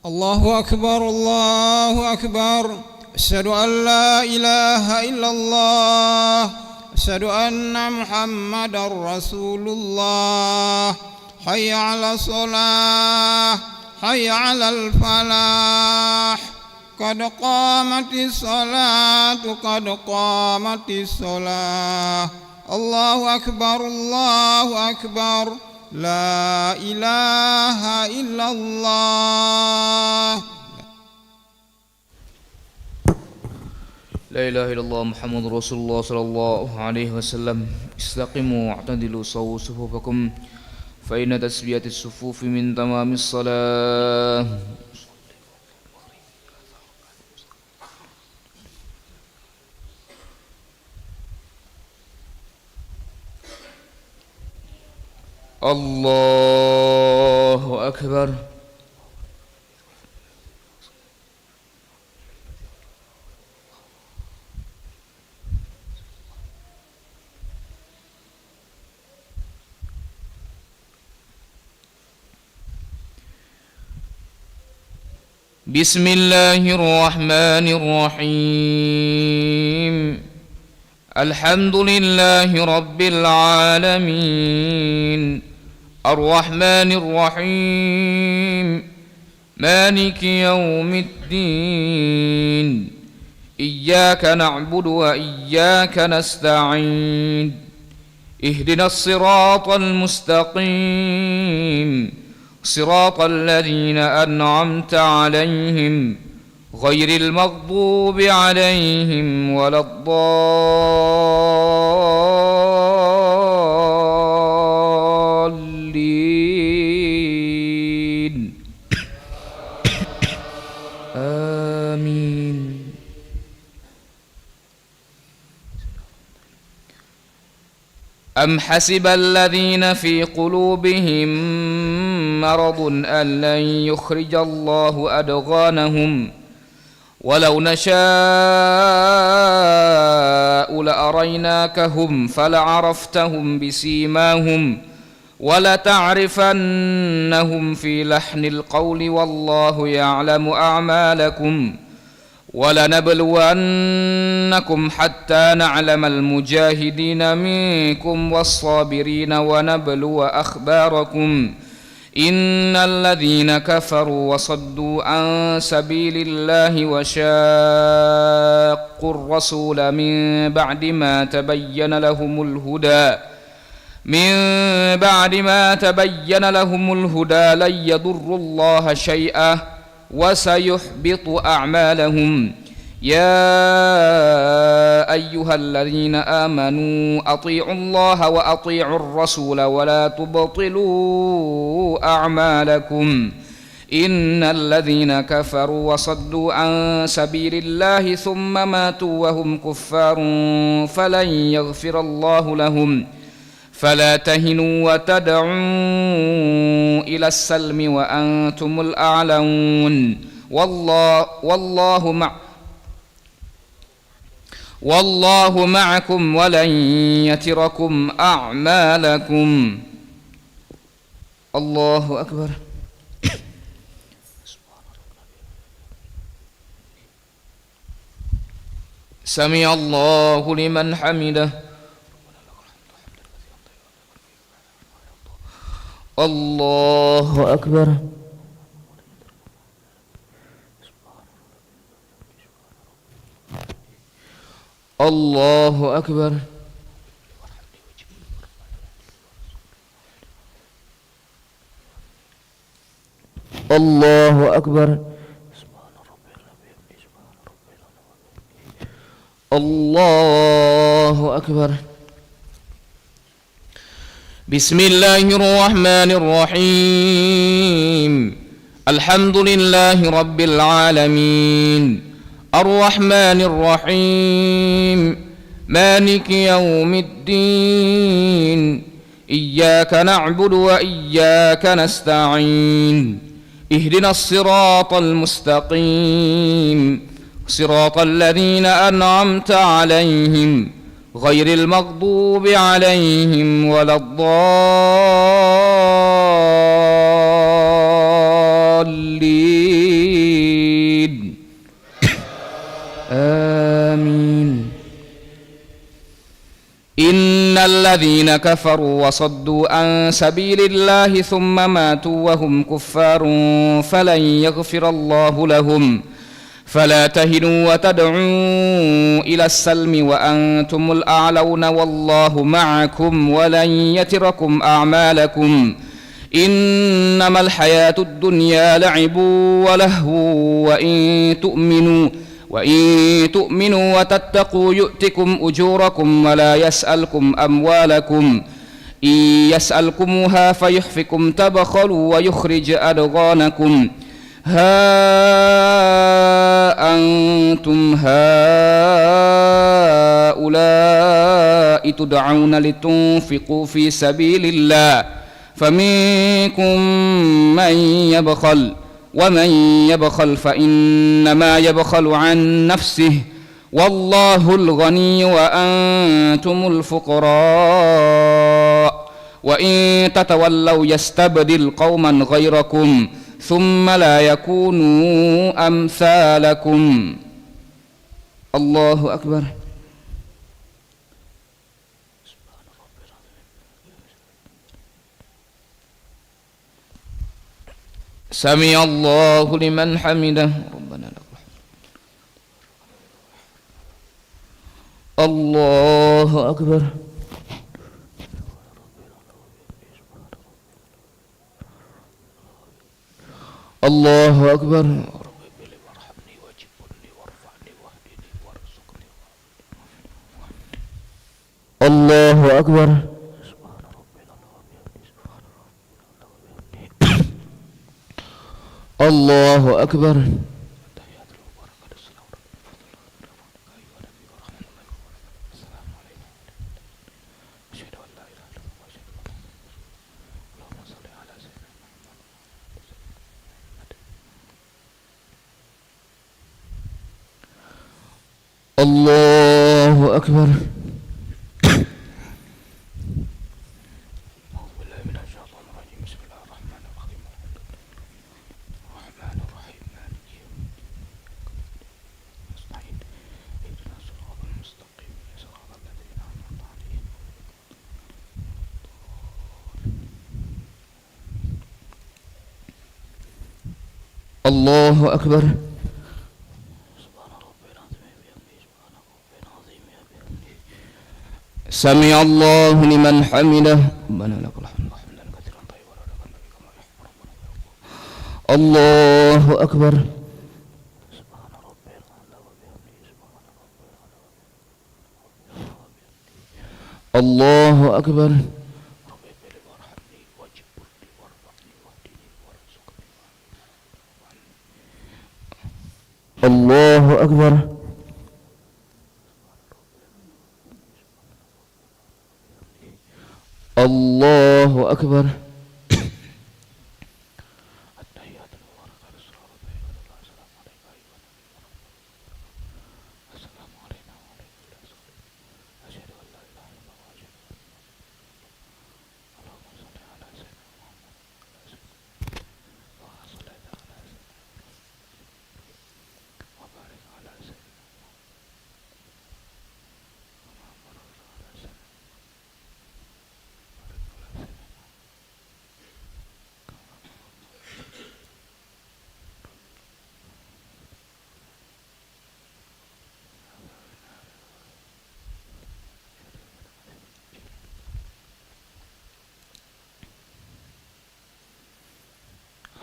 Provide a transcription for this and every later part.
الله أكبر الله أكبر. أشهد أن لا إله إلا الله. أشهد أن محمدا رسول الله. حي على الصلاة حي على الفلاح. قد قامت الصلاة قد قامت الصلاة. الله أكبر الله أكبر. لا إله إلا الله. لا إله إلا الله محمد رسول الله صلى الله عليه وسلم. استقيموا واعتدلوا صووا صفوفكم فإن تسبية الصفوف من تمام الصلاة. الله أكبر. بسم الله الرحمن الرحيم. الحمد لله رب العالمين الرحمن الرحيم مالك يوم الدين. إياك نعبد وإياك نستعين. اهدنا الصراط المستقيم صراط الذين أنعمت عليهم غير المغضوب عليهم ولا الضالين. آمين. أم حسب الذين في قلوبهم مرض أن لن يخرج الله أدغانهم ولو نشاء لأريناكهم فلعرفتهم بسيماهم ولتعرفنهم في لحن القول والله يعلم أعمالكم ولنبلونكم حتى نعلم المجاهدين منكم والصابرين ونبلو أخباركم. إن الذين كفروا وصدوا عن سبيل الله وشاقوا الرسول من بعد ما تبين لهم الهدى لن يضروا الله شيئا وسيحبط أعمالهم. يا أيها الذين آمنوا أطيعوا الله وأطيعوا الرسول ولا تبطلوا أعمالكم. إن الذين كفروا وصدوا عن سبيل الله ثم ماتوا وهم كفار فلن يغفر الله لهم. فلا تهنوا وتدعوا إلى السلم وأنتم الأعلون والله معكم ولن يتركم أعمالكم. الله أكبر. سمع الله لمن حمده. الله أكبر. الله أكبر. الله أكبر. الله أكبر. بسم الله الرحمن الرحيم. الحمد لله رب العالمين الرحمن الرحيم مالك يوم الدين. إياك نعبد وإياك نستعين. اهدنا الصراط المستقيم صراط الذين أنعمت عليهم غير المغضوب عليهم ولا الضالين. الذين كفروا وصدوا عن سبيل الله ثم ماتوا وهم كفار فلن يغفر الله لهم فلا تهنوا وتدعوا إلى السلم وأنتم الأعلون والله معكم ولن يتركم أعمالكم إنما الحياة الدنيا لعب ولهو وإن تؤمنوا وتتقوا يؤتكم أجوركم ولا يسألكم أموالكم إن يسألكموها فيحفكم تبخلوا ويخرج أضغانكم ها أنتم هؤلاء تدعون لتنفقوا في سبيل الله فمنكم من يبخل ومن يبخل فإنما يبخل عن نفسه والله الغني وأنتم الفقراء وإن تتولوا يستبدل قوما غيركم ثم لا يكونوا أمثالكم. الله أكبر. سمع الله لمن حمده ربنا لك الحمد. الله أكبر. الله أكبر. الله أكبر. الله أكبر. الله أكبر. الله أكبر. سمع الله لمن حمده ربنا لك الحمد حمدا كثيرا طيبا الله أكبر. الله أكبر. الله أكبر. الله أكبر.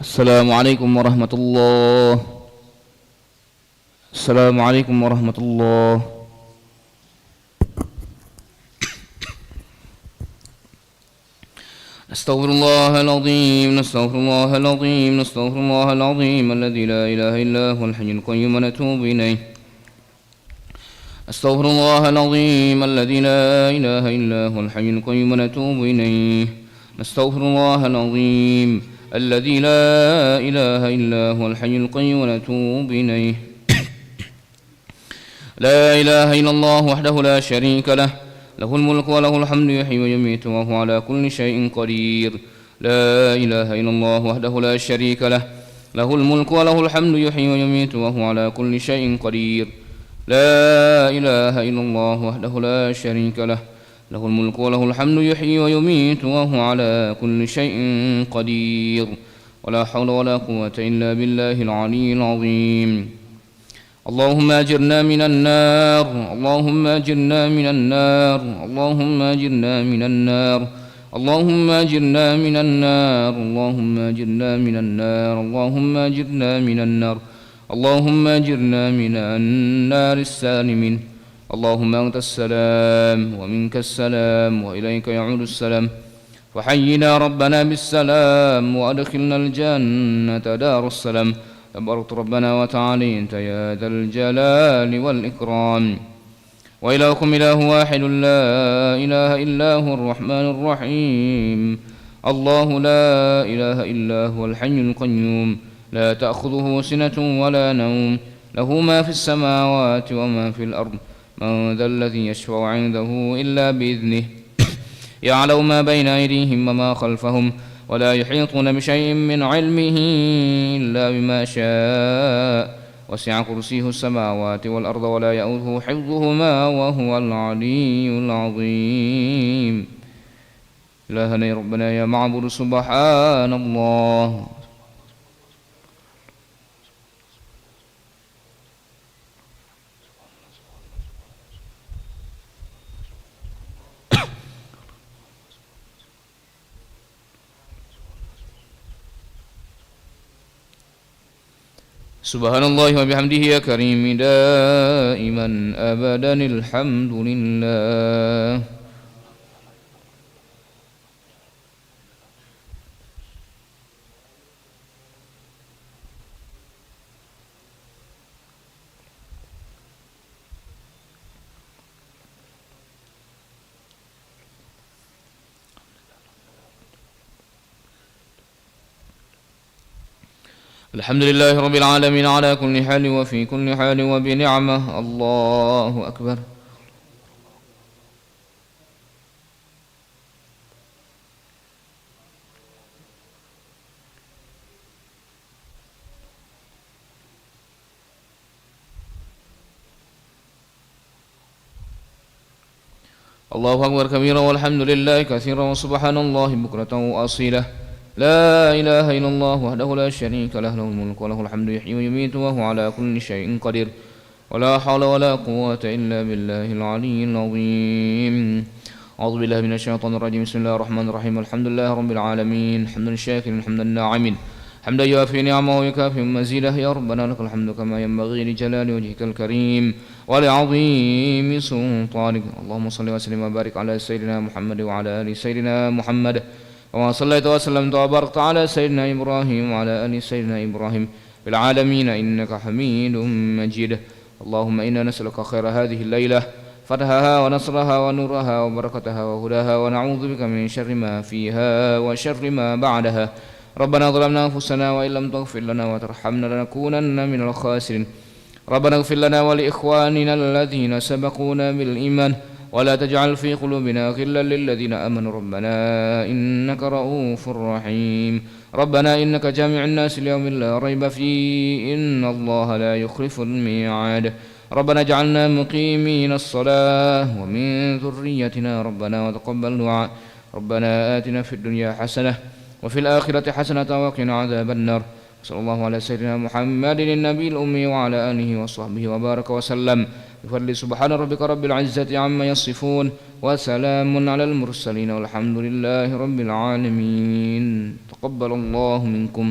Assalamualaikum warahmatullahi. Assalamualaikum warahmatullahi. Astaghfirullahaladzim, astaghfirullahaladzim, astaghfirullahaladzim alladzi la ilaha illa huwal hayyul qayyum wa natubu ilaih. Astaghfirullahaladzim alladzi la ilaha illa huwal hayyul qayyum wa natubu ilaih. Astaghfirullahaladzim الذي لا إله إلا هو الحي القيوم ونتوب إليه. لا إله إلا الله وحده لا شريك له له الملك وله الحمد يحيي ويميت وهو على كل شيء قدير. لا إله إلا الله وحده لا شريك له له الملك وله الحمد يحيي ويميت وهو على كل شيء قدير. لا إله إلا الله وحده لا شريك له له الملك وله الحمد يحيي ويميت وهو على كل شيء قدير ولا حول ولا قوة إلا بالله العلي العظيم. اللهم أجرنا من النار، اللهم أجرنا من النار، اللهم أجرنا من النار، اللهم أجرنا من النار، اللهم أجرنا من النار، اللهم أجرنا من النار، اللهم أجرنا من النار السالمين. اللهم أنت السلام ومنك السلام وإليك يعود السلام، فحينا ربنا بالسلام وأدخلنا الجنة دار السلام. تبارك ربنا وتعاليت يا ذا الجلال والإكرام. وإلهكم إله واحد لا إله إلا هو الرحمن الرحيم. الله لا إله إلا هو الحي القيوم لا تأخذه سنة ولا نوم، له ما في السماوات وما في الأرض. من ذا الذي يشفع عنده إلا بإذنه، يعلم ما بين أيديهم وما خلفهم، ولا يحيطون بشيء من علمه إلا بما شاء. وسع كرسيه السماوات والأرض ولا يؤوده حفظهما وهو العلي العظيم. إلهنا يا ربنا يا معبود سبحان الله. سبحان الله وبحمده يا كريم دائما أبدا الحمد لله. الحمد لله رب العالمين على كل حال وفي كل حال وبنعمة. الله أكبر. الله أكبر كبيرا والحمد لله كثيرا وسبحان الله بكرة وأصيلا. لا إله إلا الله وحده لا شريك له، له الملك وله الحمد يحيي ويميت وهو على كل شيء قدير ولا حول ولا قوة إلا بالله العلي العظيم. أعوذ بالله من الشيطان الرجيم. بسم الله الرحمن الرحيم. الحمد لله رب العالمين حمدا شاكرا حمدا ناعما حمدا يوافي نعمه ويكافئ مزيده. يا ربنا لك الحمد كما ينبغي لجلال وجهك الكريم ولعظيم سلطانك. اللهم صل وسلم وبارك على سيدنا محمد وعلى آل سيدنا محمد كما صليت وسلمت وباركت على سيدنا إبراهيم وعلى آل سيدنا إبراهيم في العالمين إنك حميد مجيد. اللهم إنا نسألك خير هذه الليلة، فتحها ونصرها ونورها وبركتها وهداها، ونعوذ بك من شر ما فيها وشر ما بعدها. ربنا ظلمنا أنفسنا وإن لم تغفر لنا وترحمنا لنكونن من الخاسرين. ربنا اغفر لنا ولإخواننا الذين سبقونا بالإيمان ولا تجعل في قلوبنا غلا للذين آمنوا ربنا إنك رؤوف رحيم. ربنا إنك جامع الناس ليوم لا ريب فيه إن الله لا يخلف الميعاد. ربنا اجعلنا مقيمين الصلاة ومن ذريتنا ربنا وتقبل دعاء. ربنا آتنا في الدنيا حسنة وفي الآخرة حسنة وقنا عذاب النار. صلى الله على سيدنا محمد النبي الأمي وعلى آله وصحبه وبارك وسلم. بفضل سبحان ربك رب العزة عما يصفون وسلام على المرسلين والحمد لله رب العالمين. تقبل الله منكم.